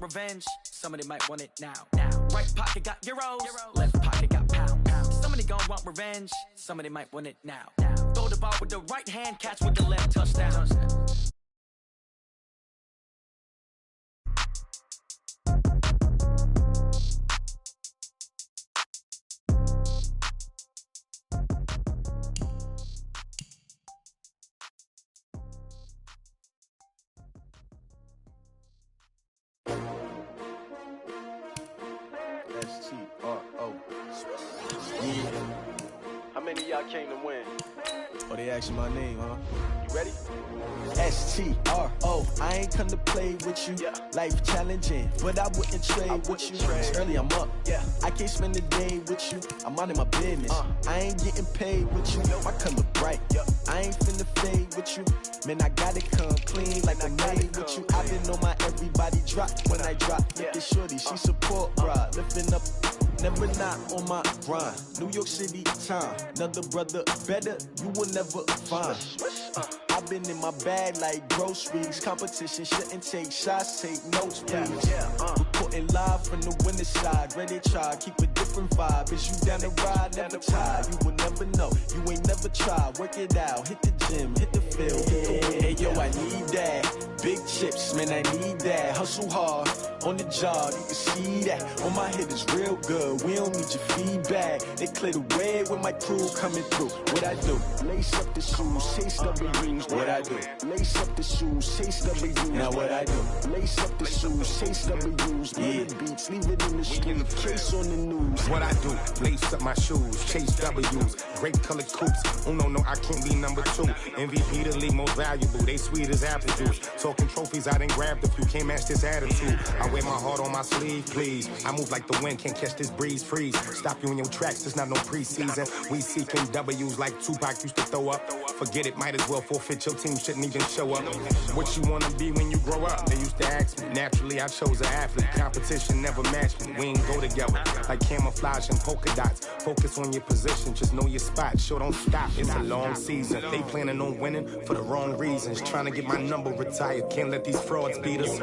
revenge, somebody might want it now. Right pocket got euros, left pocket got pounds. Somebody gon' want revenge, somebody might want it now. Throw the ball with the right hand, catch with the left, touchdown. S-T-R-O. Yeah. How many of y'all came to win? Oh, they asking my name, huh? You ready? S-T-R-O. I ain't come to play with you. Yeah. Life challenging, but I wouldn't trade with you. It's early, I'm up. Yeah. I can't spend the day with you. I'm minding my business. I ain't getting paid with you. My color bright. Yeah. I ain't finna fade with you. Man, I gotta come clean like I'm made with you. I've been on my everybody drop when I drop. Look at shorty, she support ride. Lifting up, never not on my grind. New York City time. Another brother better, you will never find. I've been in my bag like groceries. Competition shouldn't take shots, take notes, please. Reporting live from the winter side. Ready to try, keep a different vibe. Is you down the ride, never tired. You will never know, you ain't never tried. Work it out, hit the gym, hit the field, hit the wind. Hey yo, I need that. Big chips, man, I need that. Hustle hard, on the job, you can see that. On my head is real good, we don't need your feedback. They clear the way with my crew coming through. What I do? Lace up the shoes, chase W's. What I do? Lace up the shoes, chase W's. Now what I do? Lace up the shoes, chase W's. Yeah. Beats, leave it in the street, case on the news. What I do? Lace up my shoes, chase W's. Great colored coops. Oh no, I can't be number 2. MVP the league most valuable. They sweet as apple juice. Talking trophies, I didn't grab the few. Can't match this attitude. I wear my heart on my sleeve, please. I move like the wind, can't catch this breeze, freeze. Stop you in your tracks, there's not no preseason. We seeking W's like Tupac used to throw up. Forget it, might as well forfeit. Your team shouldn't even show up. What you wanna be when you grow up? They used to ask me. Naturally, I chose an athlete. Competition never matched me. We ain't go together like camouflage and polka dots. Focus on your position, just know your spot. Sure, don't stop. It's a long season. They planning on winning for the wrong reasons. Trying to get my number retired. Can't let these frauds beat us.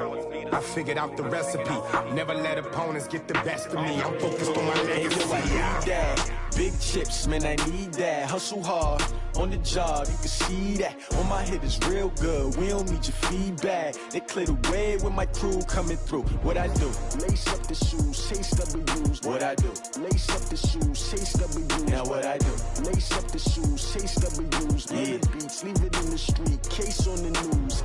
I figured out the recipe. Never let opponents get the best of me. I'm focused on my legacy. Hey, yo, I need that. Big chips, man, I need that. Hustle hard, on the job, you can see that. On my head is real good, we don't need your feedback. They clear the way with my crew coming through. What I do? Lace up the shoes, chase W's. What I do? Lace up the shoes, chase W's. Now what I do? Lace up the shoes, chase W's. Yeah. Beats, leave it in the street, case on the news.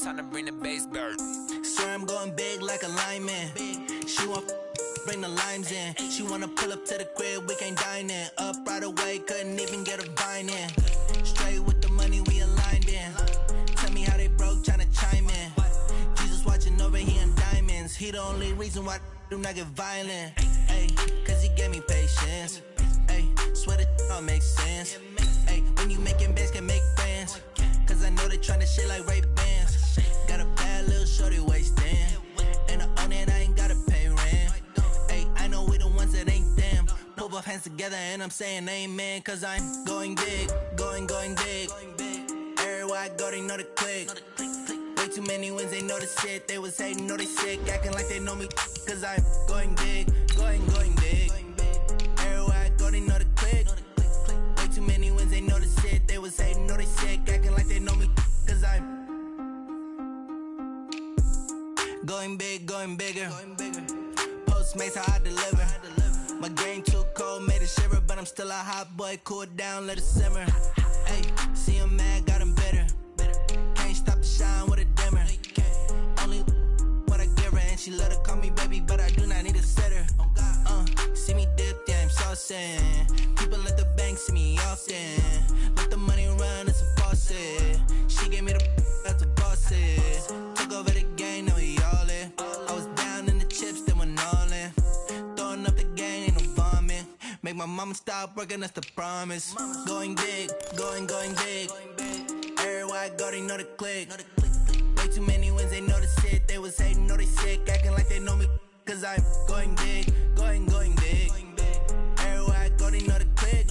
Time to bring the bass bird. Swear I'm going big like a lineman. She want bring the limes in. She wanna pull up to the crib, we can't dine in. Up right away, couldn't even get a vine in. Straight with the money, we aligned in. Tell me how they broke, tryna chime in. Jesus watching over here in diamonds. He the only reason why I do not get violent. Ay, cause he gave me patience. Ay, swear that all makes sense. Ay, when you making bands, can make friends. Cause I know they tryna shit like Ray-Bans. Got a bad little shorty wasting. And I own it, I ain't gotta pay rent. Ay, I know we the ones that ain't them. Pull both hands together and I'm saying amen. Cause I'm going big, going big. Everywhere I go, they know the click. Way too many wins, they know the shit. They was hating, know they sick, acting like they know me. Cause I'm going big, going big. Everywhere I go, they know the click. Way too many wins, they know the shit. They was hating, know they sick, acting like they know me. Cause I'm going big, going bigger. Postmates, how I deliver. My game too cold, made it shiver. But I'm still a hot boy, cool it down, let it simmer. Hey, see him mad, got him bitter. Can't stop the shine with a dimmer. Only what I give her, and she let her call me baby, but I do not need a sitter. See me dip, yeah, I'm saucing. People at the bank see me often. Let the money run, it's a faucet. She gave me the that's a boss is. Took over the mama stop working, that's the promise. Going big, going big. Everywhere I go, they know the click. Way too many wins, they know the shit. They was hating, know they sick, acting like they know me. Cause I'm going big, going big. Everywhere I go, they know the click.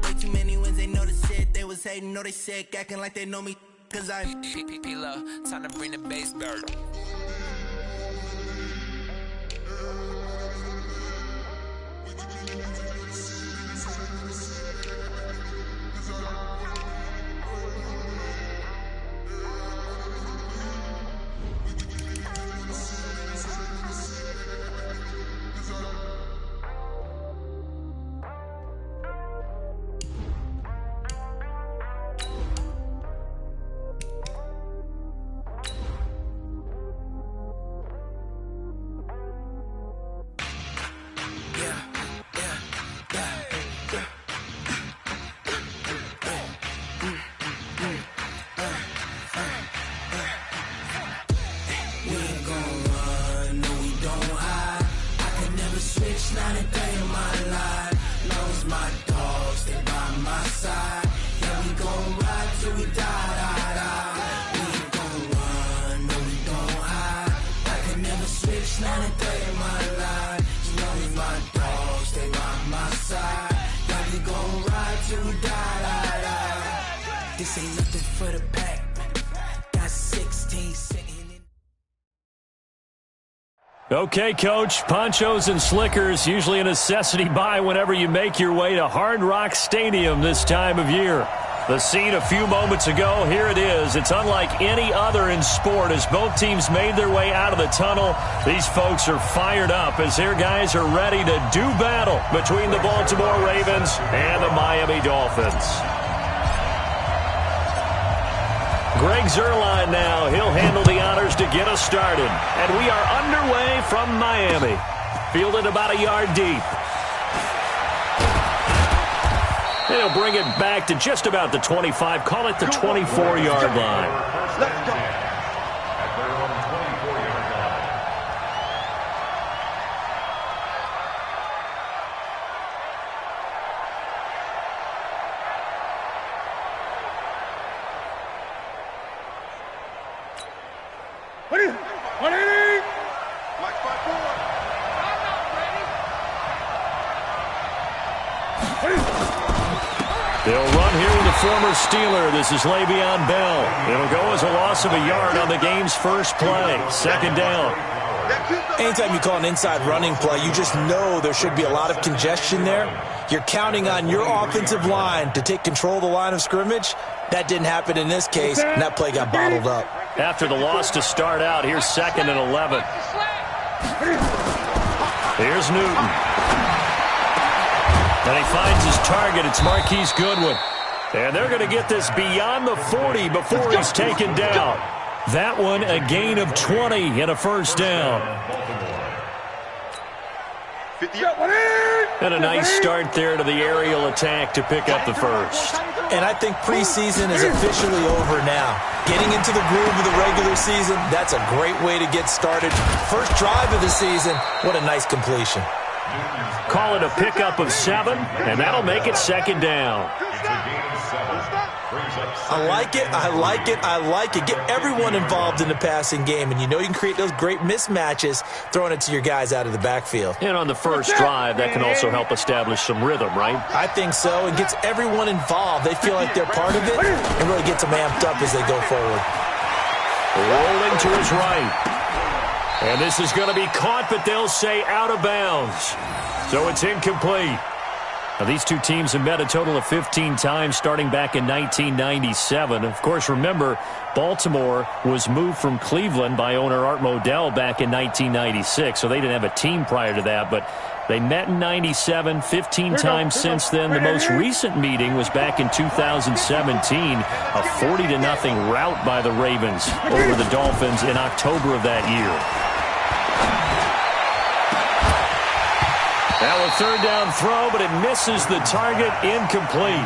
Way too many wins, they know the shit. They was hating, know they sick, acting like they know me. Cause I'm P-P-P-Love, time to bring the bass bird. This ain't nothing for the pack. Got 16 sitting in. Okay, Coach, ponchos and slickers, usually a necessity buy whenever you make your way to Hard Rock Stadium this time of year. The scene a few moments ago, here it is. It's unlike any other in sport as both teams made their way out of the tunnel. These folks are fired up as their guys are ready to do battle between the Baltimore Ravens and the Miami Dolphins. Greg Zuerlein now. He'll handle the honors to get us started. And we are underway from Miami. Fielded about a yard deep. And he'll bring it back to just about the 25. Call it the 24-yard line. Let's go. They'll run here with the former Steeler. This is Le'Veon Bell. It'll go as a loss of a yard on the game's first play. Second down. Anytime you call an inside running play, you just know there should be a lot of congestion there. You're counting on your offensive line to take control of the line of scrimmage. That didn't happen in this case, and that play got bottled up. After the loss to start out, here's 2nd and 11. Here's Newton. And he finds his target. It's Marquise Goodwin. And they're going to get this beyond the 40 before he's taken down. That one a gain of 20 and a first down. And a nice start there to the aerial attack to pick up the first. And I think preseason is officially over now. Getting into the groove of the regular season, that's a great way to get started. First drive of the season, what a nice completion. Call it a pickup of 7, and that'll make it 2nd down. I like it, I like it, I like it. Get everyone involved in the passing game, and you know you can create those great mismatches throwing it to your guys out of the backfield. And on the first drive, that can also help establish some rhythm, right? I think so. It gets everyone involved. They feel like they're part of it and really gets them amped up as they go forward. Rolling to his right. And this is going to be caught, but they'll say out of bounds. So it's incomplete. Now, these two teams have met a total of 15 times starting back in 1997. Of course, remember, Baltimore was moved from Cleveland by owner Art Modell back in 1996, so they didn't have a team prior to that, but they met in 97, 15 times since then. The most recent meeting was back in 2017, a 40-0 rout by the Ravens over the Dolphins in October of that year. Now a third down throw, but it misses the target, incomplete.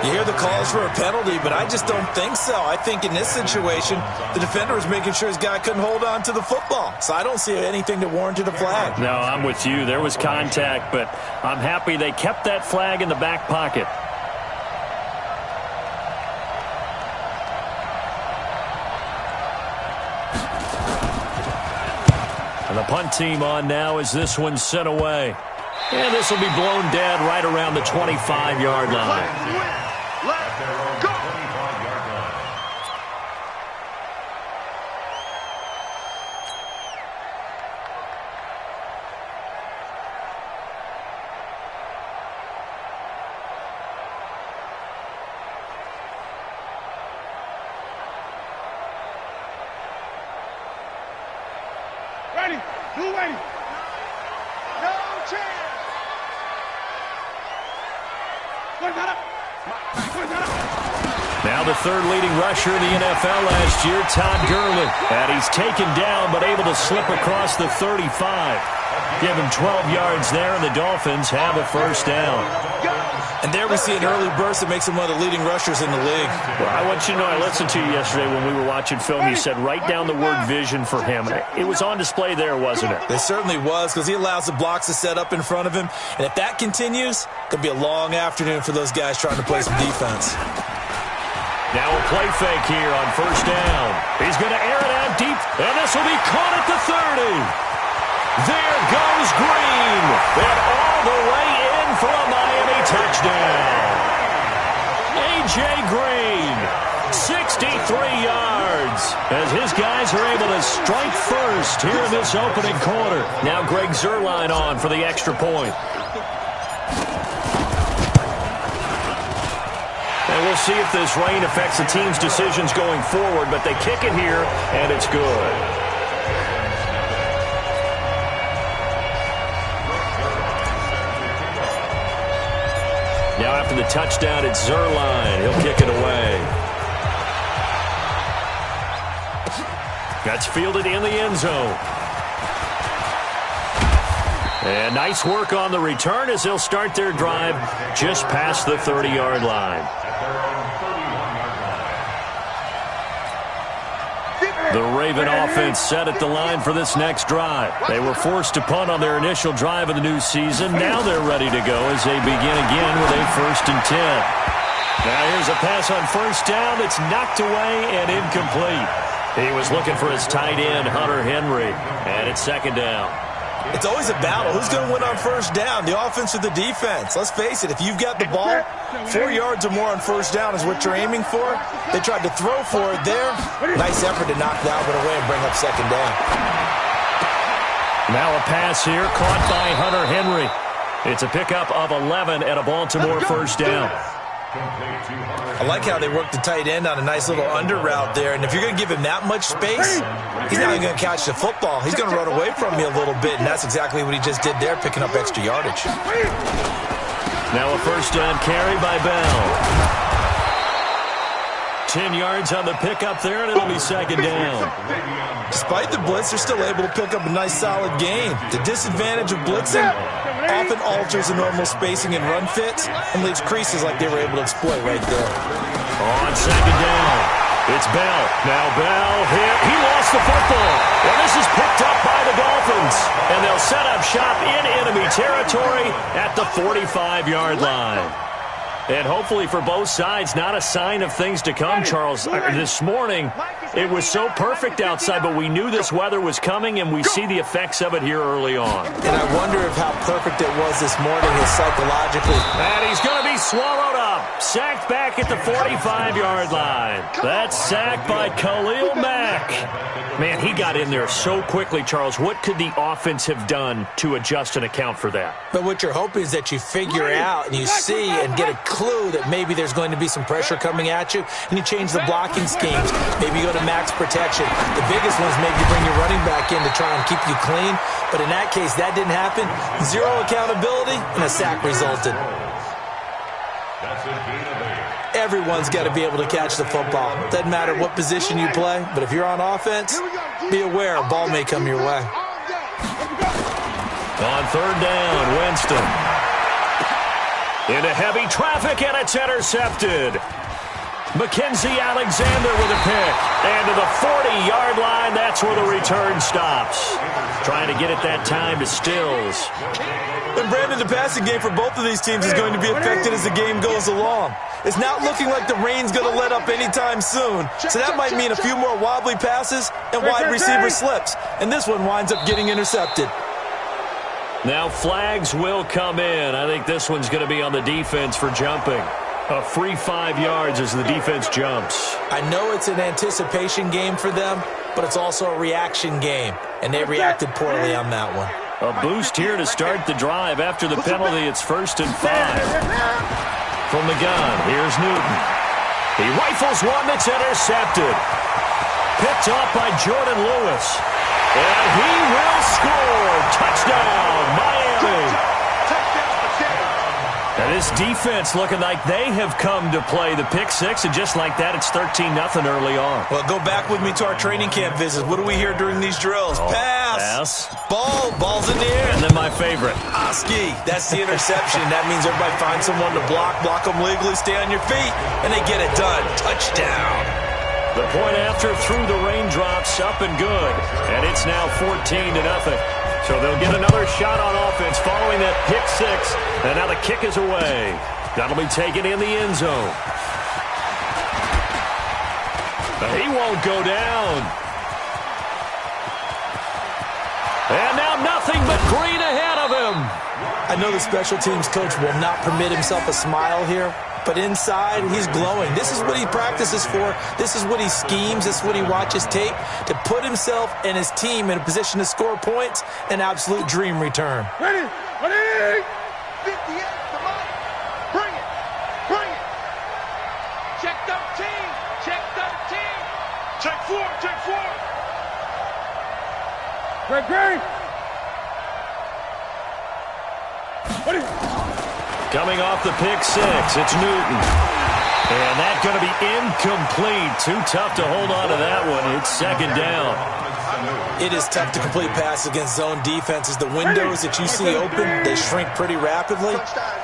You hear the calls for a penalty, but I just don't think so. I think in this situation, the defender was making sure his guy couldn't hold on to the football. So I don't see anything that warranted a flag. No, I'm with you. There was contact, but I'm happy they kept that flag in the back pocket. And the punt team on now as this one's sent away. And this will be blown dead right around the 25-yard line. Let's go! Ready? Who ready? No chance. Now the third leading rusher in the NFL last year, Todd Gurley. And he's taken down but able to slip across the 35. Give him 12 yards there, and the Dolphins have a first down. And there we see an early burst that makes him one of the leading rushers in the league. Well, I want you to know, I listened to you yesterday when we were watching film. You said write down the word vision for him. It was on display there, wasn't it? It certainly was, because he allows the blocks to set up in front of him. And if that continues, it could be a long afternoon for those guys trying to play some defense. Now a play fake here on first down. He's going to air it out deep, and this will be caught at the 30. There goes Green, and all the way in for a Miami touchdown. A.J. Green, 63 yards, as his guys are able to strike first here in this opening quarter. Now Greg Zuerlein on for the extra point. And we'll see if this rain affects the team's decisions going forward, but they kick it here, and it's good. Now after the touchdown, it's Zuerlein. He'll kick it away. That's fielded in the end zone. And nice work on the return as they'll start their drive just past the 30-yard line. The Raven offense set at the line for this next drive. They were forced to punt on their initial drive of the new season. Now they're ready to go as they begin again with a 1st and 10. Now here's a pass on first down that's knocked away and incomplete. He was looking for his tight end, Hunter Henry, and it's 2nd down. It's always a battle. Who's going to win on first down, the offense or the defense? Let's face it, if you've got the ball, 4 yards or more on first down is what you're aiming for. They tried to throw for it there. Nice effort to knock that one away and bring up 2nd down. Now a pass here caught by Hunter Henry. It's a pickup of 11 at a Baltimore first down. I like how they work the tight end on a nice little under route there. And if you're going to give him that much space, he's not even going to catch the football. He's going to run away from you a little bit, and that's exactly what he just did there, picking up extra yardage. Now a first down carry by Bell. 10 yards on the pickup there, and it'll be 2nd down. Despite the blitz, they're still able to pick up a nice solid gain. The disadvantage of blitzing often alters the normal spacing and run fits and leaves creases like they were able to exploit right there. On 2nd down, it's Bell. Now Bell hit. He lost the football. Well, this is picked up by the Dolphins, and they'll set up shop in enemy territory at the 45-yard line. And hopefully for both sides, not a sign of things to come, Charles. This morning, it was so perfect outside, but we knew this weather was coming, and we see the effects of it here early on. And I wonder if how perfect it was this morning is psychologically. And he's going to be swallowed up. Sacked back at the 45-yard line. That's sacked by Khalil Mack. Man, he got in there so quickly, Charles. What could the offense have done to adjust and account for that? But what you're hoping is that you figure out and you see and get a clue that maybe there's going to be some pressure coming at you, and you change the blocking schemes. Maybe you go to max protection. The biggest one is maybe you bring your running back in to try and keep you clean. But in that case, that didn't happen. Zero accountability, and a sack resulted. Everyone's got to be able to catch the football. Doesn't matter what position you play, but if you're on offense, be aware a ball may come your way. On third down, Winston. Into heavy traffic, and it's intercepted. Mackenzie Alexander with a pick. And to the 40-yard line, that's where the return stops. Trying to get it that time to Stills. And Brandon, the passing game for both of these teams is going to be affected as the game goes along. It's not looking like the rain's going to let up anytime soon. So that might mean a few more wobbly passes and wide receiver slips. And this one winds up getting intercepted. Now flags will come in. I think this one's going to be on the defense for jumping. A free 5 yards as the defense jumps. I know it's an anticipation game for them, but it's also a reaction game. And they reacted poorly on that one. A boost here to start the drive. After the penalty, it's 1st and 5. From the gun, here's Newton. He rifles one that's intercepted. Picked off by Jordan Lewis. And he will score. Touchdown, Miami. And this defense looking like they have come to play the pick six, and just like that, it's 13-0 early on. Well, go back with me to our training camp visits. What do we hear during these drills? Pass. Ball's in the air. And then my favorite. Oski. That's the interception. That means everybody finds someone to block them legally, stay on your feet, and they get it done. Touchdown. The point after through the raindrops, up and good. And it's now 14-0. So they'll get another shot on offense following that pick six. And now the kick is away. That'll be taken in the end zone. He won't go down. And now nothing but green ahead of him. I know the special teams coach will not permit himself a smile here, but inside, he's glowing. This is what he practices for. This is what he schemes. This is what he watches tape to put himself and his team in a position to score points. An absolute dream return. Ready? 58, come on. Bring it. Check 13. Check 4. Great. Ready? Coming off the pick six, it's Newton. And that's going to be incomplete. Too tough to hold on to that one. It's 2nd down. It is tough to complete passes against zone defenses. The windows that you see open, they shrink pretty rapidly.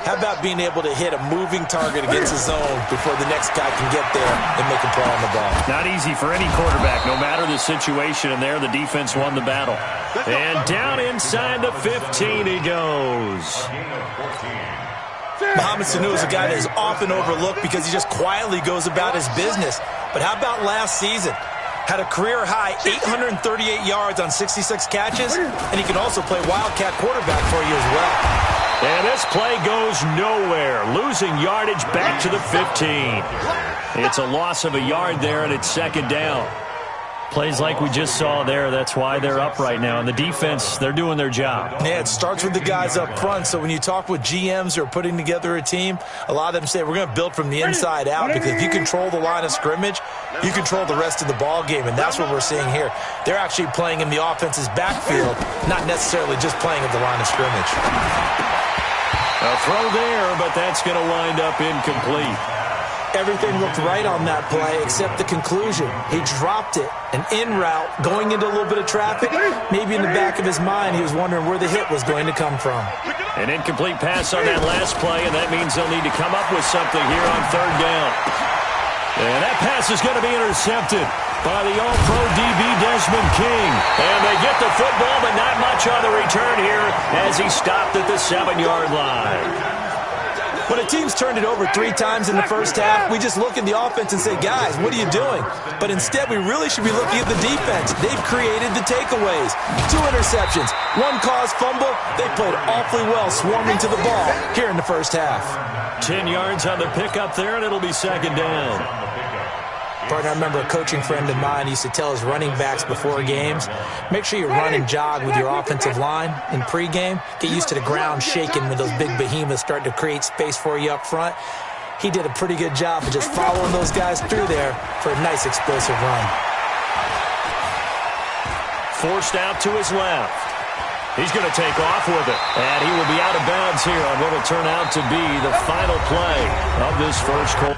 How about being able to hit a moving target against a zone before the next guy can get there and make a play on the ball? Not easy for any quarterback, no matter the situation. And there, the defense won the battle. And down inside the 15 he goes. Mohamed Sanu is a guy that is often overlooked because he just quietly goes about his business. But how about last season? Had a career-high 838 yards on 66 catches, and he can also play Wildcat quarterback for you as well. And this play goes nowhere. Losing yardage back to the 15. It's a loss of a yard there, and it's 2nd down. Plays like we just saw there, that's why they're up right now. And the defense, they're doing their job. Yeah, it starts with the guys up front. So when you talk with GMs who are putting together a team, a lot of them say we're going to build from the inside out, because if you control the line of scrimmage, you control the rest of the ball game, and that's what we're seeing here. They're actually playing in the offense's backfield, not necessarily just playing at the line of scrimmage. A throw there, but that's going to wind up incomplete. Everything looked right on that play except the conclusion. He dropped it, an in route, going into a little bit of traffic. Maybe in the back of his mind, he was wondering where the hit was going to come from. An incomplete pass on that last play, and that means they'll need to come up with something here on 3rd down. And that pass is going to be intercepted by the All-Pro DB Desmond King. And they get the football, but not much on the return here as he stopped at the 7-yard line. When a team's turned it over 3 times in the first half, we just look at the offense and say, guys, what are you doing? But instead, we really should be looking at the defense. They've created the takeaways. 2 interceptions, 1 caused fumble. They played awfully well swarming to the ball here in the first half. 10 yards on the pickup there, and it'll be 2nd down. Partner, I remember a coaching friend of mine used to tell his running backs before games, make sure you run and jog with your offensive line in pregame. Get used to the ground shaking when those big behemoths start to create space for you up front. He did a pretty good job of just following those guys through there for a nice explosive run. Forced out to his left. He's going to take off with it. And he will be out of bounds here on what will turn out to be the final play of this first quarter.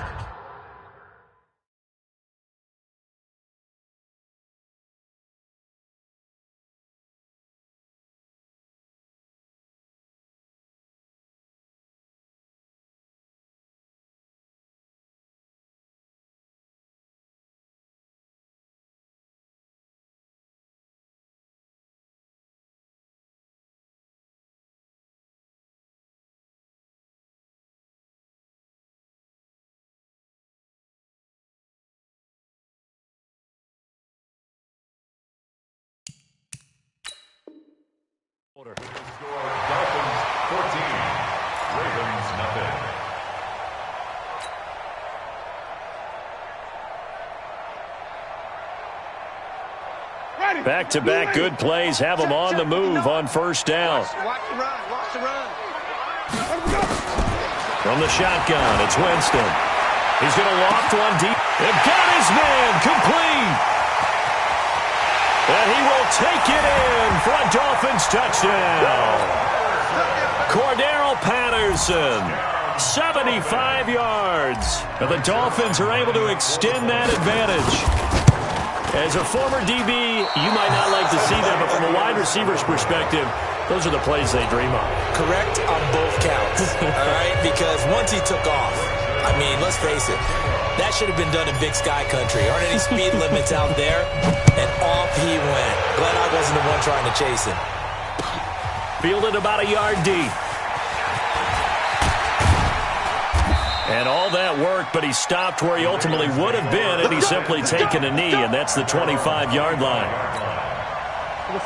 Dolphins 14, Ravens nothing. Back-to-back good plays have them on the move on first down. Watch the run. From the shotgun, it's Winston. He's going to loft one deep. And got his man complete. And he will take it in for a Dolphins touchdown. Cordero Patterson, 75 yards. And the Dolphins are able to extend that advantage. As a former DB, you might not like to see that, but from a wide receiver's perspective, those are the plays they dream of. Correct on both counts, all right? Because once he took off, I mean, let's face it, that should have been done in Big Sky Country. Aren't any speed limits out there? And off he went. Glad I wasn't the one trying to chase him. Fielded about a yard deep. And all that work, but he stopped where he ultimately would have been, and he's simply taken a knee, and that's the 25-yard line.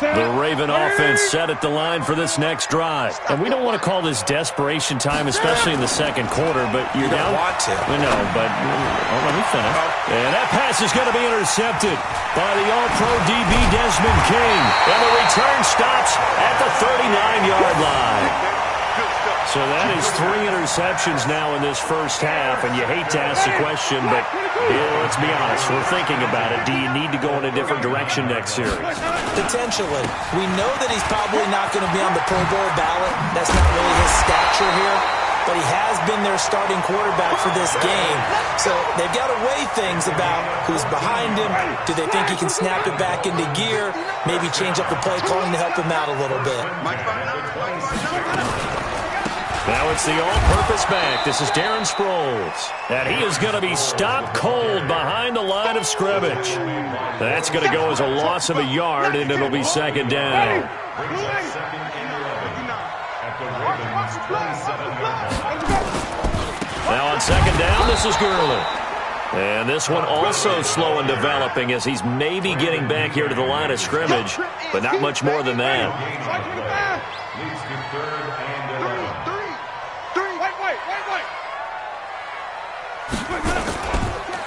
The Raven offense set at the line for this next drive. And we don't want to call this desperation time, especially in the second quarter, but you're down. You don't want to. We know, but let me finish. And that pass is going to be intercepted by the All-Pro DB Desmond King. And the return stops at the 39-yard line. So that is 3 interceptions now in this first half, and you hate to ask the question, but let's be honest, we're thinking about it. Do you need to go in a different direction next series? Potentially. We know that he's probably not going to be on the Pro Bowl ballot. That's not really his stature here, but he has been their starting quarterback for this game. So they've got to weigh things about who's behind him. Do they think he can snap it back into gear? Maybe change up the play calling to help him out a little bit. Now it's the all-purpose back. This is Darren Sproles. And he is going to be stopped cold behind the line of scrimmage. That's going to go as a loss of a yard, and it'll be second down. Now on second down, this is Gurley. And this one also slow in developing as he's maybe getting back here to the line of scrimmage, but not much more than that.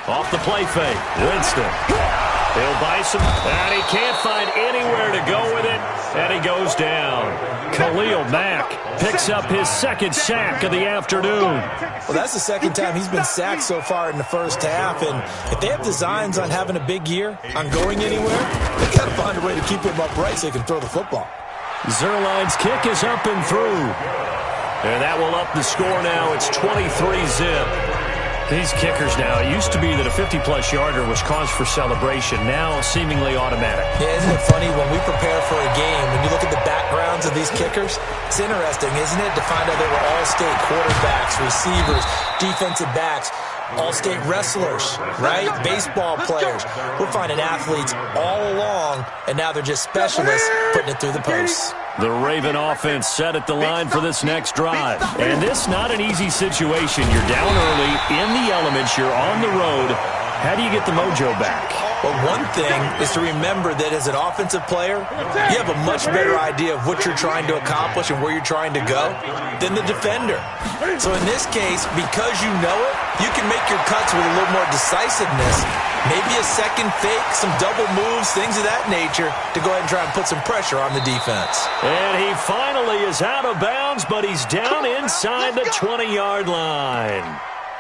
Off the play fake, Winston. He'll buy some, and he can't find anywhere to go with it, and he goes down. Khalil Mack picks up his second sack of the afternoon. Well, that's the second time he's been sacked so far in the first half, and if they have designs on having a big year, on going anywhere, they've got to find a way to keep him upright so he can throw the football. Zerline's kick is up and through. And that will up the score now. It's 23-zip. These kickers now, it used to be that a 50-plus yarder was cause for celebration. Now, seemingly automatic. Yeah, isn't it funny? When we prepare for a game, when you look at the backgrounds of these kickers, it's interesting, isn't it, to find out they were all-state quarterbacks, receivers, defensive backs, all-state wrestlers, right? Baseball players. We're finding athletes all along, and now they're just specialists putting it through the posts. The Raven offense set at the line for this next drive. And this not an easy situation. You're down early, in the elements, you're on the road. How do you get the mojo back? Well, one thing is to remember that as an offensive player, you have a much better idea of what you're trying to accomplish and where you're trying to go than the defender. So in this case, because you know it, you can make your cuts with a little more decisiveness. Maybe a second fake, some double moves, things of that nature to go ahead and try and put some pressure on the defense. And he finally is out of bounds, but he's down inside the 20-yard line.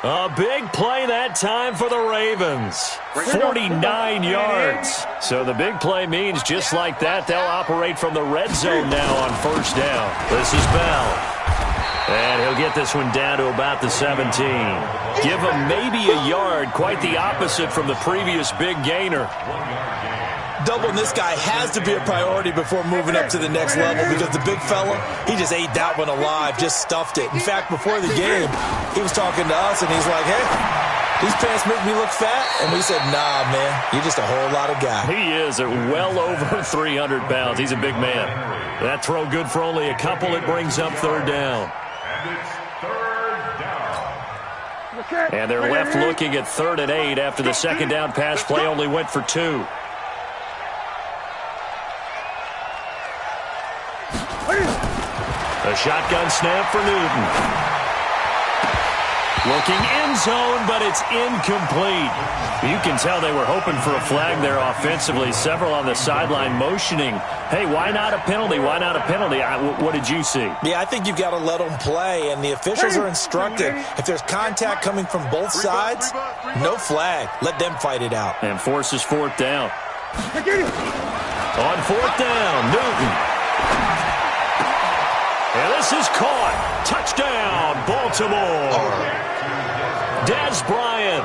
A big play that time for the Ravens. 49 yards. So the big play means just like that, they'll operate from the red zone now on first down. This is Bell. And he'll get this one down to about the 17. Give him maybe a yard, quite the opposite from the previous big gainer. Doubling this guy has to be a priority before moving up to the next level because the big fella, he just ate that one alive, just stuffed it. In fact, before the game, he was talking to us, and he's like, hey, these pants make me look fat? And we said, nah, man, you're just a whole lot of guy. He is at well over 300 pounds. He's a big man. That throw good for only a couple. It brings up third down. And they're left looking at 3rd and 8 after the second down pass play only went for 2. A shotgun snap for Newton. Looking end zone, but it's incomplete. You can tell they were hoping for a flag there offensively. Several on the sideline motioning, hey, why not a penalty? Why not a penalty? What did you see? Yeah, I think you've got to let them play, and the officials are instructed. If there's contact coming from both sides, no flag. Let them fight it out. And forces fourth down. On fourth down, Newton. And this is caught. Touchdown, Baltimore. Des Bryant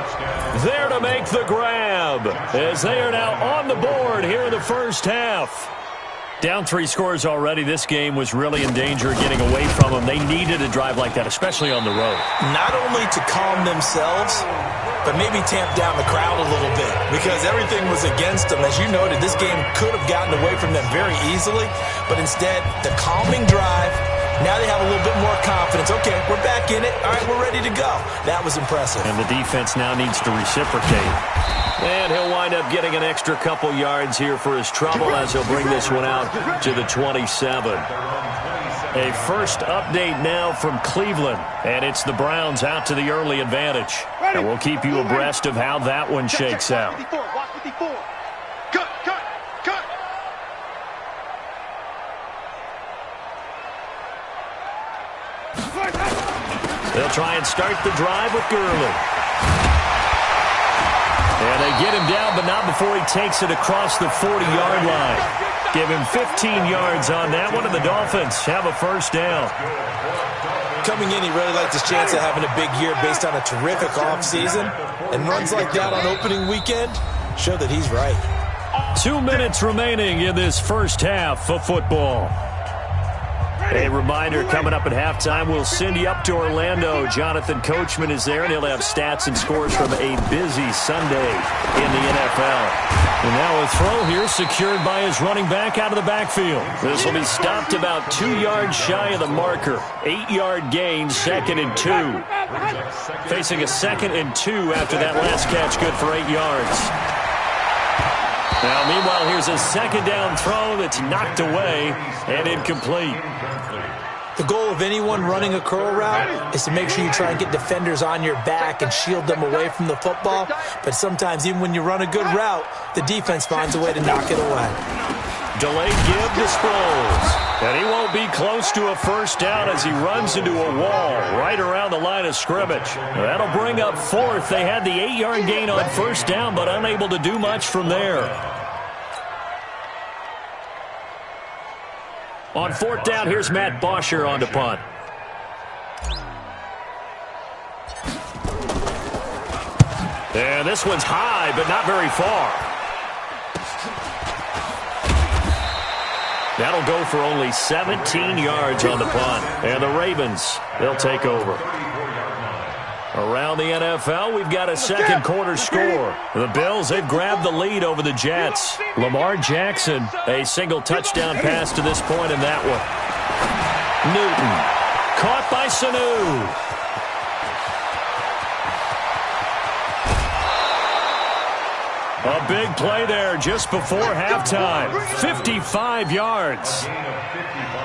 there to make the grab as they are now on the board here in the first half. Down 3 scores already. This game was really in danger of getting away from them. They needed a drive like that, especially on the road. Not only to calm themselves, but maybe tamp down the crowd a little bit because everything was against them. As you noted, this game could have gotten away from them very easily, but instead, the calming drive, now they have a little bit more confidence. Okay, we're back in it. All right, we're ready to go. That was impressive. And the defense now needs to reciprocate. And he'll wind up getting an extra couple yards here for his trouble as he'll bring this one out to the 27. A first update now from Cleveland, and it's the Browns out to the early advantage. And we'll keep you abreast of how that one shakes out. They'll try and start the drive with Gurley. And they get him down, but not before he takes it across the 40-yard line. Give him 15 yards on that one, and the Dolphins have a first down. Coming in, he really liked his chance of having a big year based on a terrific offseason. And runs like that on opening weekend show that he's right. 2 minutes remaining in this first half of football. A reminder, coming up at halftime, we'll send you up to Orlando. Jonathan Coachman is there, and he'll have stats and scores from a busy Sunday in the NFL. And now a throw here secured by his running back out of the backfield. This will be stopped about 2 yards shy of the marker. 8-yard gain, 2nd and 2. Facing a 2nd and 2 after that last catch, good for 8 yards. Now, meanwhile, here's a 2nd down throw that's knocked away and incomplete. The goal of anyone running a curl route is to make sure you try and get defenders on your back and shield them away from the football. But sometimes, even when you run a good route, the defense finds a way to knock it away. Delayed give to Sproles. And he won't be close to a first down as he runs into a wall right around the line of scrimmage. That'll bring up 4th. They had the 8-yard gain on first down, but unable to do much from there. On 4th down, here's Matt Bosher on to punt. And this one's high, but not very far. That'll go for only 17 yards on the punt. And the Ravens, they'll take over. Around the NFL, we've got a second quarter score. The Bills, they've grabbed the lead over the Jets. Lamar Jackson, a single touchdown pass to this point in that one. Newton, caught by Sanu. A big play there just before halftime. 55 yards.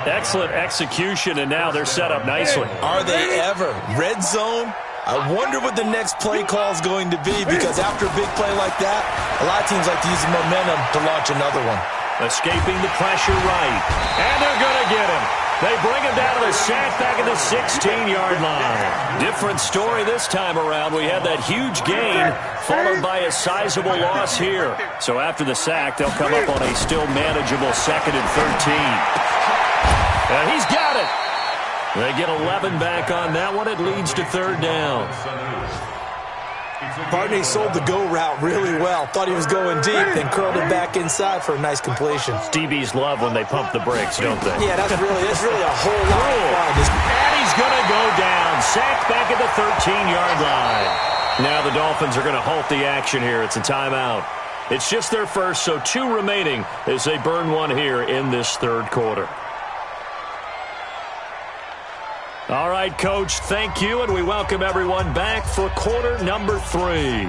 Excellent execution, and now they're set up nicely. Are they ever? Red zone? I wonder what the next play call is going to be, because after a big play like that, a lot of teams like to use the momentum to launch another one. Escaping the pressure right. And they're going to get him. They bring him down to the sack back at the 16-yard line. Different story this time around. We had that huge gain followed by a sizable loss here. So after the sack, they'll come up on a still manageable 2nd and 13. And he's got it. They get 11 back on that one. It leads to 3rd down. Barney sold the go route really well. Thought he was going deep, then curled it back inside for a nice completion. DBs love when they pump the brakes, don't they? Yeah, that's really a whole lot of fun. And he's going to go down. Sacked back at the 13-yard line. Now the Dolphins are going to halt the action here. It's a timeout. It's just their first, so 2 remaining as they burn one here in this 3rd quarter. All right, Coach, thank you, and we welcome everyone back for quarter number 3.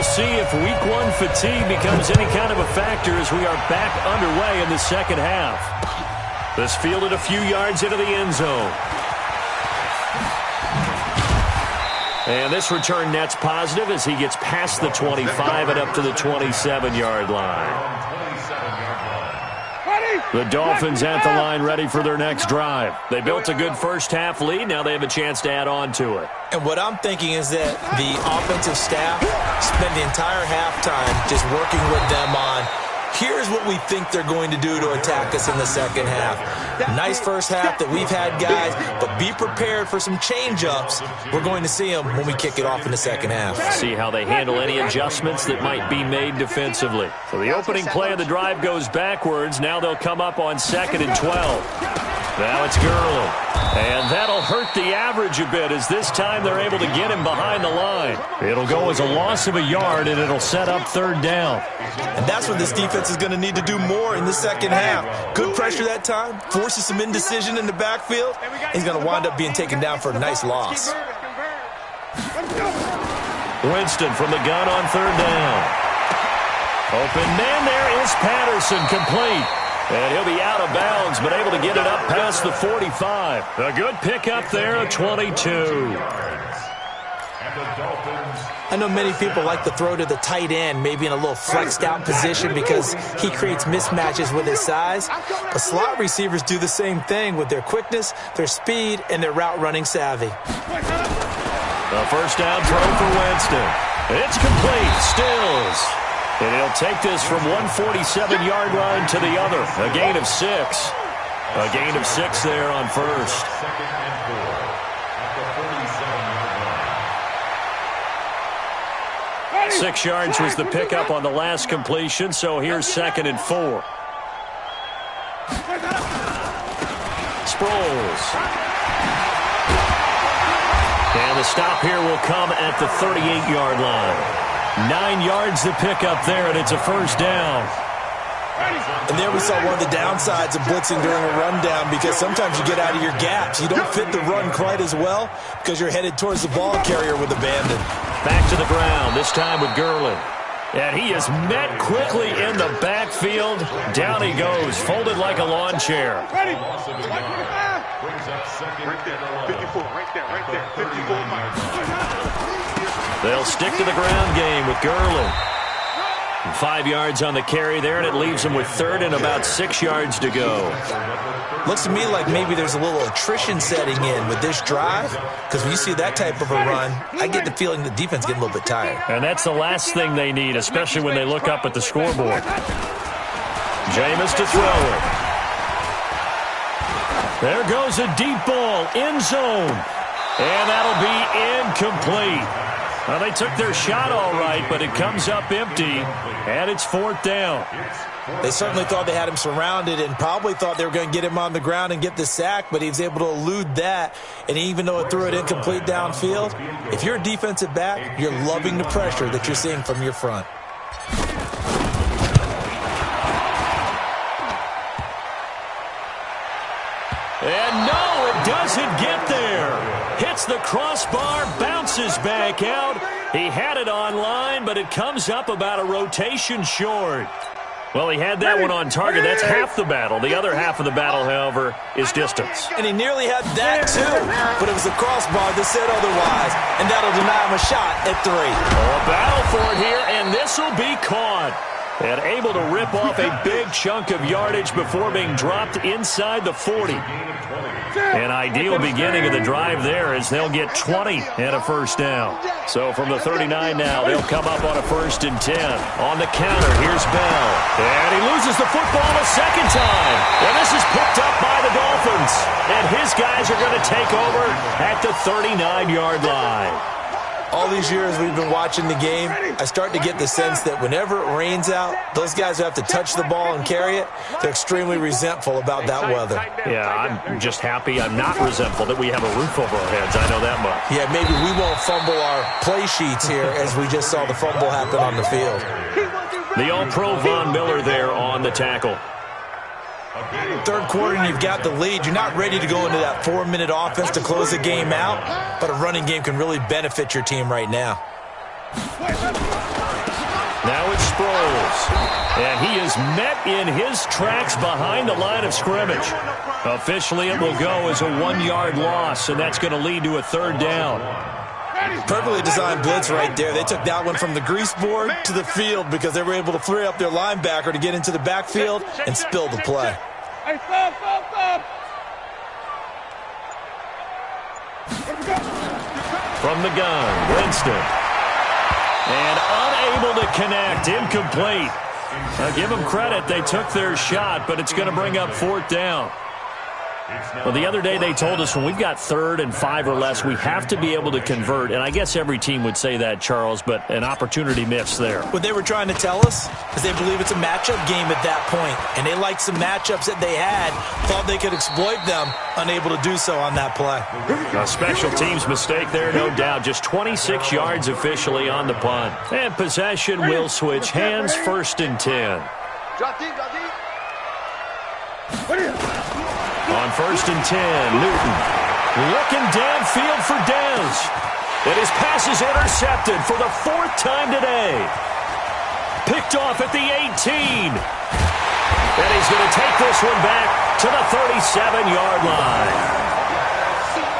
we'll see if week one fatigue becomes any kind of a factor as we are back underway in the second half. This fielded a few yards into the end zone. And this return net's positive as he gets past the 25 and up to the 27-yard line. The Dolphins at the line ready for their next drive. They built a good first-half lead. Now they have a chance to add on to it. And what I'm thinking is that the offensive staff spend the entire halftime just working with them on, here's what we think they're going to do to attack us in the second half. Nice first half that we've had, guys, but be prepared for some change-ups. We're going to see them when we kick it off in the second half. See how they handle any adjustments that might be made defensively. So the opening play of the drive goes backwards. Now they'll come up on 2nd and 12. Now it's Gurley. And that'll hurt the average a bit as this time they're able to get him behind the line. It'll go as a loss of a yard, and it'll set up 3rd down. And that's what this defense is going to need to do more in the second half. Good pressure that time, forces some indecision in the backfield. He's going to wind up being taken down for a nice loss. Winston from the gun on 3rd down. Open man there is Patterson, complete. And he'll be out of bounds, but able to get it up past the 45. A good pickup there at 22. I know many people like to throw to the tight end, maybe in a little flexed out position because he creates mismatches with his size. But slot receivers do the same thing with their quickness, their speed, and their route running savvy. The first down throw for Winston. It's complete. Stills. And he'll take this from 147-yard line to the other. A gain of 6. A gain of 6 there on first. 2nd and 4 at the 47-yard line. 6 yards was the pickup on the last completion, so here's 2nd and 4. Sproles. And the stop here will come at the 38-yard line. 9 yards to pick up there, and it's a first down. And there we saw one of the downsides of blitzing during a rundown because sometimes you get out of your gaps. You don't fit the run quite as well because you're headed towards the ball carrier with abandon. Back to the ground, this time with Gurley. And he is met quickly in the backfield. Down he goes, folded like a lawn chair. Ready? Loss of a yard. Brings up 2nd and 11. 54, right there, 54. They'll stick to the ground game with Gurley. 5 yards on the carry there, and it leaves them with 3rd and about 6 yards to go. Looks to me like maybe there's a little attrition setting in with this drive, because when you see that type of a run, I get the feeling the defense getting a little bit tired. And that's the last thing they need, especially when they look up at the scoreboard. Jameis to throw it. There goes a deep ball, end zone. And that'll be incomplete. Well, they took their shot all right, but it comes up empty, and it's 4th down. They certainly thought they had him surrounded and probably thought they were going to get him on the ground and get the sack, but he was able to elude that. And even though it threw it incomplete downfield, if you're a defensive back, you're loving the pressure that you're seeing from your front. And no, it doesn't get there. Hits the crossbar, bounces back out. He had it on line, but it comes up about a rotation short. Well, he had that one on target. That's half the battle. The other half of the battle, however, is distance. And he nearly had that, too. But it was the crossbar that said otherwise, and that'll deny him a shot at 3. Oh, a battle for it here, and this will be caught. And able to rip off a big chunk of yardage before being dropped inside the 40. An ideal beginning of the drive there as they'll get 20 and a first down. So from the 39 now, they'll come up on a 1st and 10. On the counter, here's Bell. And he loses the football a second time. And this is picked up by the Dolphins. And his guys are going to take over at the 39-yard line. All these years we've been watching the game, I start to get the sense that whenever it rains out, those guys who have to touch the ball and carry it, they're extremely resentful about that weather. Yeah, I'm just happy I'm not resentful that we have a roof over our heads. I know that much. Yeah, maybe we won't fumble our play sheets here as we just saw the fumble happen on the field. The All-Pro Von Miller there on the tackle. 3rd quarter and you've got the lead. You're not ready to go into that 4-minute offense to close the game out, but a running game can really benefit your team right now. Now it's Sproles. And he is met in his tracks behind the line of scrimmage. Officially, it will go as a 1-yard loss, and that's going to lead to a 3rd down. Perfectly designed blitz right there. They took that one from the grease board to the field because they were able to free up their linebacker to get into the backfield and spill the play. Hey, stop. From the gun, Winston. And unable to connect, incomplete. Give them credit, they took their shot, but it's going to bring up 4th down. Well, the other day they told us when we've got 3rd and 5 or less, we have to be able to convert. And I guess every team would say that, Charles, but an opportunity missed there. What they were trying to tell us is they believe it's a matchup game at that point. And they liked some matchups that they had, thought they could exploit them, unable to do so on that play. A special teams mistake there, no doubt. Just 26 yards officially on the punt. And possession will switch hands, 1st and 10. On 1st and 10, Newton looking downfield for Dez. And his pass is intercepted for the 4th time today. Picked off at the 18. And he's going to take this one back to the 37-yard line.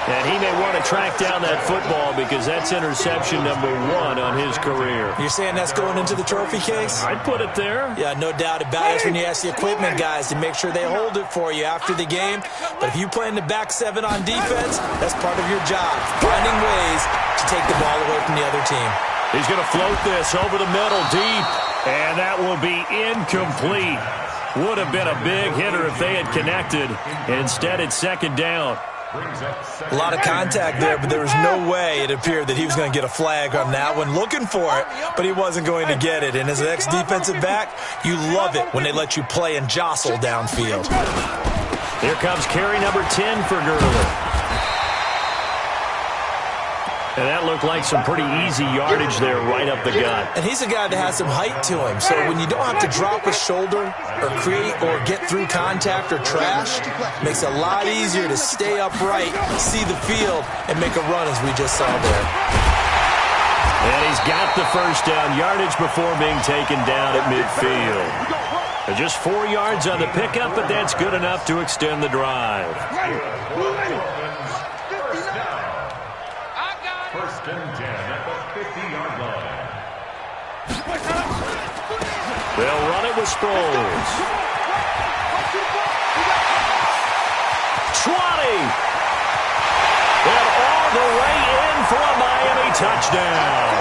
And he may want to track down that football because that's interception number 1 on his career. You're saying that's going into the trophy case? I'd put it there. Yeah, no doubt about it. That's when you ask the equipment guys to make sure they hold it for you after the game. But if you play in the back 7 on defense, that's part of your job, finding ways to take the ball away from the other team. He's going to float this over the middle deep, and that will be incomplete. Would have been a big hitter if they had connected. Instead, it's 2nd down. A lot of contact there, but there was no way it appeared that he was going to get a flag on that one. Looking for it, but he wasn't going to get it. And as an ex-defensive back, you love it when they let you play and jostle downfield. Here comes carry number 10 for Gurley. And that looked like some pretty easy yardage there right up the gut. And he's a guy that has some height to him. So when you don't have to drop a shoulder or create or get through contact or trash, it makes it a lot easier to stay upright, see the field, and make a run as we just saw there. And he's got the 1st down yardage before being taken down at midfield. Just 4 yards on the pickup, but that's good enough to extend the drive. 1st and 10 at the 50-yard line. They'll run it with Sproles. 20. And all the way in for a Miami touchdown.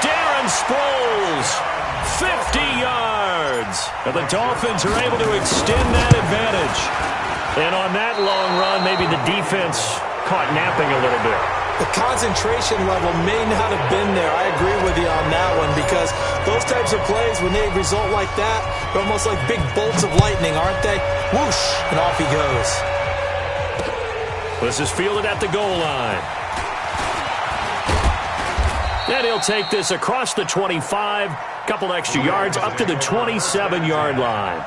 Darren Sproles, 50 yards. And the Dolphins are able to extend that advantage. And on that long run, maybe the defense caught napping a little bit. The concentration level may not have been there. I agree with you on that one because those types of plays, when they result like that, they're almost like big bolts of lightning, aren't they? Whoosh, and off he goes. This is fielded at the goal line. And he'll take this across the 25, couple extra yards, up to the 27-yard line.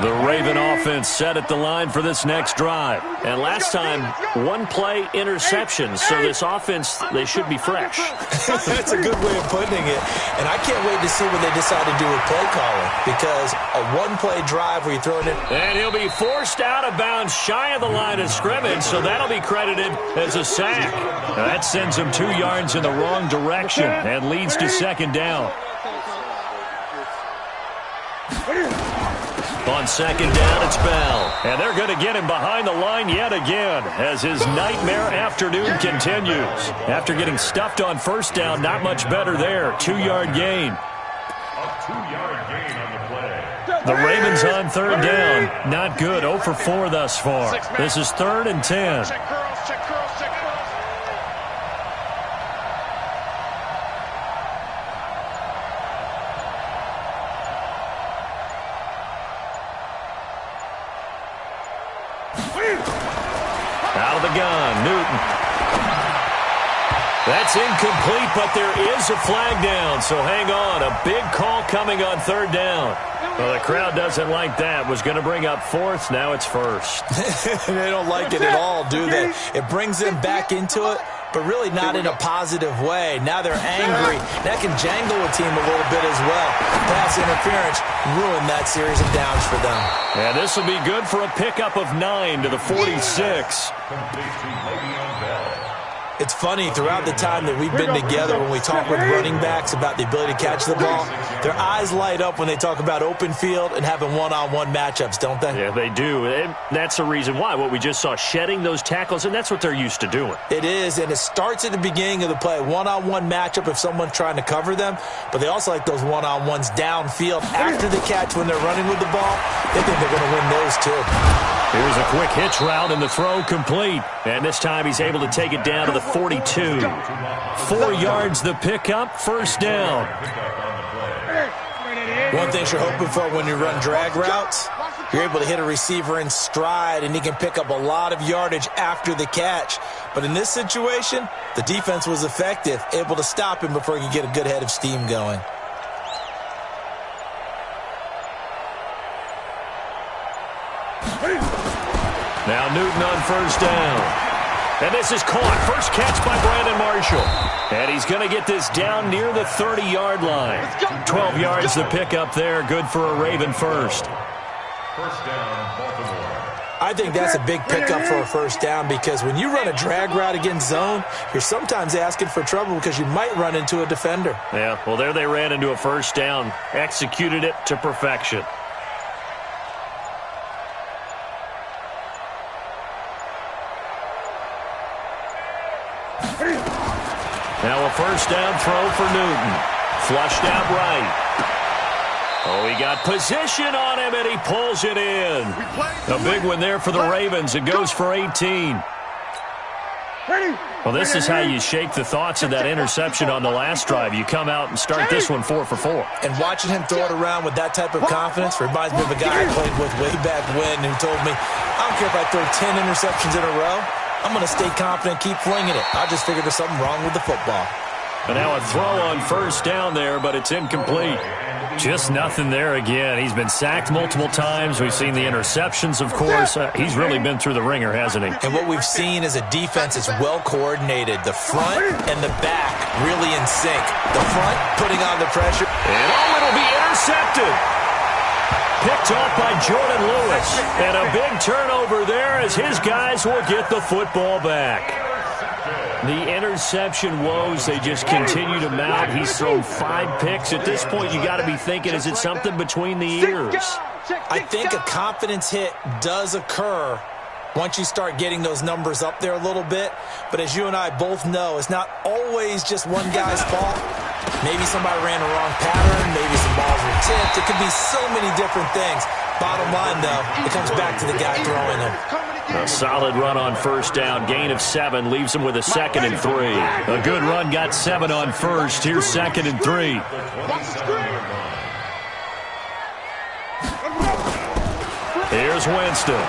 The Raven offense set at the line for this next drive. And last time, 1 play interception. So this offense, they should be fresh. That's a good way of putting it. And I can't wait to see what they decide to do with play calling. Because a 1-play drive where you throw it in. And he'll be forced out of bounds shy of the line of scrimmage. So that'll be credited as a sack. Now that sends him 2 yards in the wrong direction and leads to 2nd down. On 2nd down, it's Bell. And they're going to get him behind the line yet again as his nightmare afternoon continues. After getting stuffed on 1st down, not much better there. 2-yard gain. A 2-yard gain on the play. The Ravens on 3rd down. Not good. 0 for 4 thus far. This is 3rd and 10. Check girls, check girls, check girls. Out of the gun, Newton. That's incomplete, but there is a flag down, so hang on. A big call coming on third down. Well, the crowd doesn't like that. Was going to bring up fourth, now it's first. They don't like it at all, do they? It brings them back into it, but really not in a positive way. Now they're angry. That can jangle a team a little bit as well. Pass interference ruined that series of downs for them. And this will be good for a pickup of 9 to the 46. It's funny, throughout the time that we've been together, when we talk with running backs about the ability to catch the ball, their eyes light up when they talk about open field and having one-on-one matchups, don't they? Yeah, they do. And that's the reason why. What we just saw, shedding those tackles, and that's what they're used to doing. It is, and it starts at the beginning of the play. One-on-one matchup if someone's trying to cover them, but they also like those one-on-ones downfield after the catch when they're running with the ball. They think they're going to win those too. Here's a quick hitch route, and the throw complete. And this time he's able to take it down to the 42. 4 yards the pickup, first down. One thing you're hoping for when you run drag routes, you're able to hit a receiver in stride, and he can pick up a lot of yardage after the catch. But in this situation, the defense was effective, able to stop him before he could get a good head of steam going. Now Newton on first down. And this is caught. First catch by Brandon Marshall. And he's going to get this down near the 30-yard line. 12 yards the pickup there. Good for a Raven first. First down, Baltimore. I think that's a big pickup for a first down because when you run a drag route against zone, you're sometimes asking for trouble because you might run into a defender. Yeah, well, there they ran into a first down. Executed it to perfection. Now a first down throw for Newton. Flushed out right. Oh, he got position on him, and he pulls it in. A big one there for the Ravens. It goes for 18. Well, this is how you shake the thoughts of that interception on the last drive. You come out and start this one 4 for 4. And watching him throw it around with that type of confidence reminds me of a guy I played with way back when who told me, I don't care if I throw 10 interceptions in a row. I'm going to stay confident, keep flinging it. I just figured there's something wrong with the football. And now a throw on first down there, but it's incomplete. Just nothing there again. He's been sacked multiple times. We've seen the interceptions, of course. He's really been through the ringer, hasn't he? And what we've seen is a defense that's well coordinated. The front and the back really in sync. The front putting on the pressure. And it'll be intercepted. Picked off by Jordan Lewis. And a big turnover there as his guys will get the football back. The interception woes, they just continue to mount. He's thrown 5 picks. At this point, you got to be thinking, is it something between the ears? I think a confidence hit does occur once you start getting those numbers up there a little bit. But as you and I both know, it's not always just one guy's fault. Maybe somebody ran the wrong pattern. Maybe some balls were tipped. It could be so many different things. Bottom line, though, it comes back to the guy throwing them. A solid run on first down. Gain of 7 leaves him with a 2nd and 3. A good run got 7 on first. Here's 2nd and 3. Here's Winston.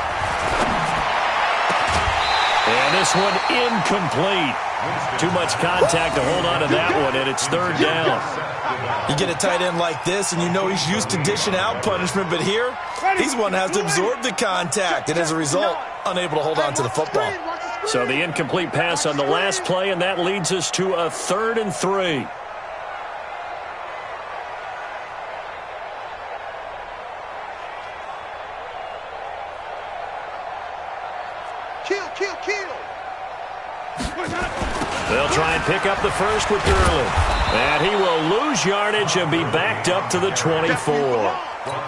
And this one incomplete. Too much contact to hold on to that one, and it's 3rd down. You get a tight end like this, and you know he's used to dishing out punishment, but here, he's one that has to absorb the contact, and as a result, unable to hold on to the football. So the incomplete pass on the last play, and that leads us to a 3rd and 3. They'll try and pick up the first with Gurley. And he will lose yardage and be backed up to the 24.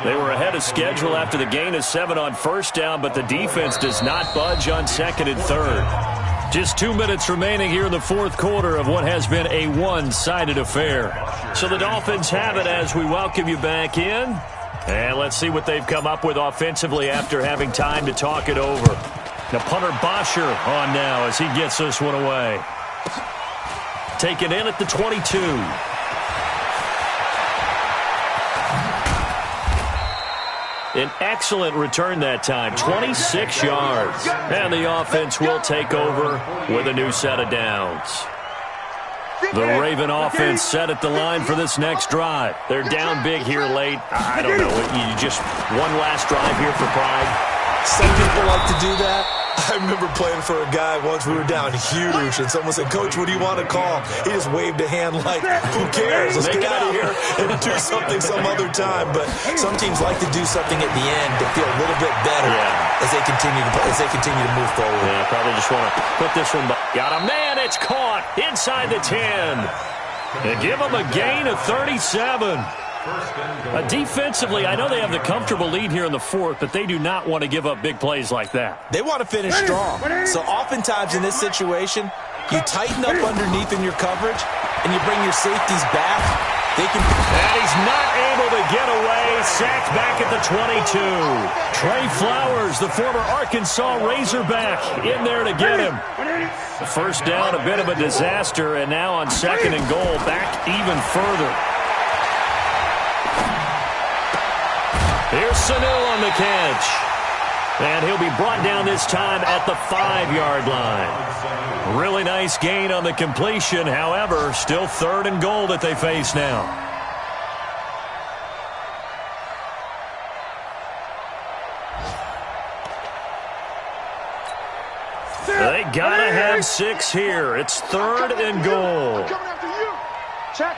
They were ahead of schedule after the gain of 7 on first down, but the defense does not budge on 2nd and 3rd. Just 2 minutes remaining here in the 4th quarter of what has been a one-sided affair. So the Dolphins have it as we welcome you back in. And let's see what they've come up with offensively after having time to talk it over. Now punter Bosher on now as he gets this one away. Taken in at the 22. An excellent return that time, 26 yards. And the offense will take over with a new set of downs. The Raven offense set at the line for this next drive. They're down big here late. I don't know. You just one last drive here for pride. Some people like to do that. I remember playing for a guy once. We were down huge, and someone said, "Coach, what do you want to call?" He just waved a hand like, "Who cares? Let's get out of here and do something some other time." But some teams like to do something at the end to feel a little bit better as they continue to move forward. Yeah, probably just want to put this one. Got a man. It's caught inside the 10. They give him a gain of 37. Defensively, I know they have the comfortable lead here in the fourth, but they do not want to give up big plays like that. They want to finish strong. So oftentimes in this situation, you tighten up underneath in your coverage, and you bring your safeties back. And he's not able to get away. Sacked back at the 22. Trey Flowers, the former Arkansas Razorback, in there to get him. The first down, a bit of a disaster, and now on 2nd and goal, back even further. Here's Sanu on the catch. And he'll be brought down this time at the 5-yard line. Really nice gain on the completion. However, still 3rd and goal that they face now. They gotta have 6 here. It's 3rd and goal. Check.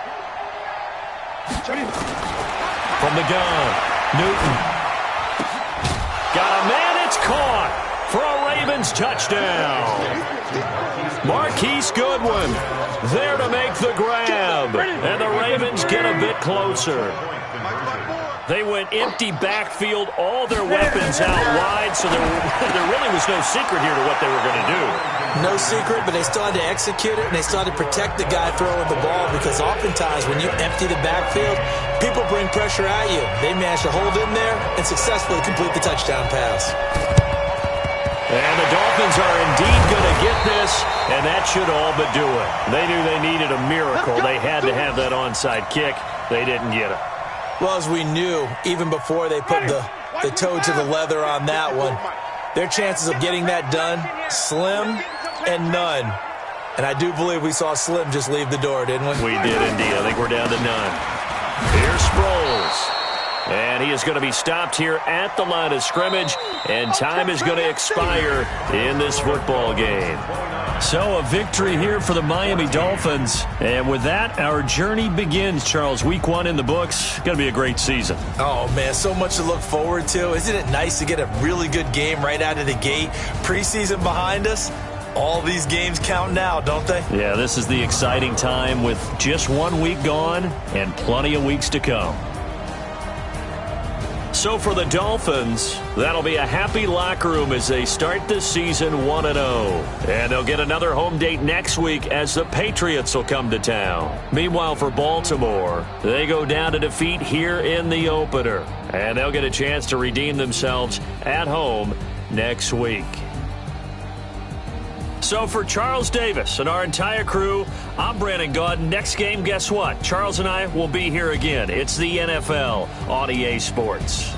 From the gun. Newton. Got a man, it's caught for a Ravens touchdown. Marquise Goodwin there to make the grab. And the Ravens get a bit closer. They went empty backfield, all their weapons out wide, so there really was no secret here to what they were going to do. No secret, but they still had to execute it, and they still had to protect the guy throwing the ball, because oftentimes when you empty the backfield, people bring pressure at you. They managed to hold in there and successfully complete the touchdown pass. And the Dolphins are indeed going to get this, and that should all but do it. They knew they needed a miracle. They had to have that onside kick. They didn't get it. Well, as we knew, even before they put the toe to the leather on that one, their chances of getting that done, slim and none. And I do believe we saw Slim just leave the door, didn't we? We did indeed. I think we're down to none. Here's Sproles. And he is going to be stopped here at the line of scrimmage, and time is going to expire in this football game. So a victory here for the Miami Dolphins. And with that, our journey begins, Charles. Week 1 in the books. Going to be a great season. Oh, man, so much to look forward to. Isn't it nice to get a really good game right out of the gate? Preseason behind us. All these games count now, don't they? Yeah, this is the exciting time with just 1 week gone and plenty of weeks to come. So for the Dolphins, that'll be a happy locker room as they start this season 1-0. And they'll get another home date next week as the Patriots will come to town. Meanwhile, for Baltimore, they go down to defeat here in the opener. And they'll get a chance to redeem themselves at home next week. So for Charles Davis and our entire crew, I'm Brandon Gaudin. Next game, guess what? Charles and I will be here again. It's the NFL on EA Sports.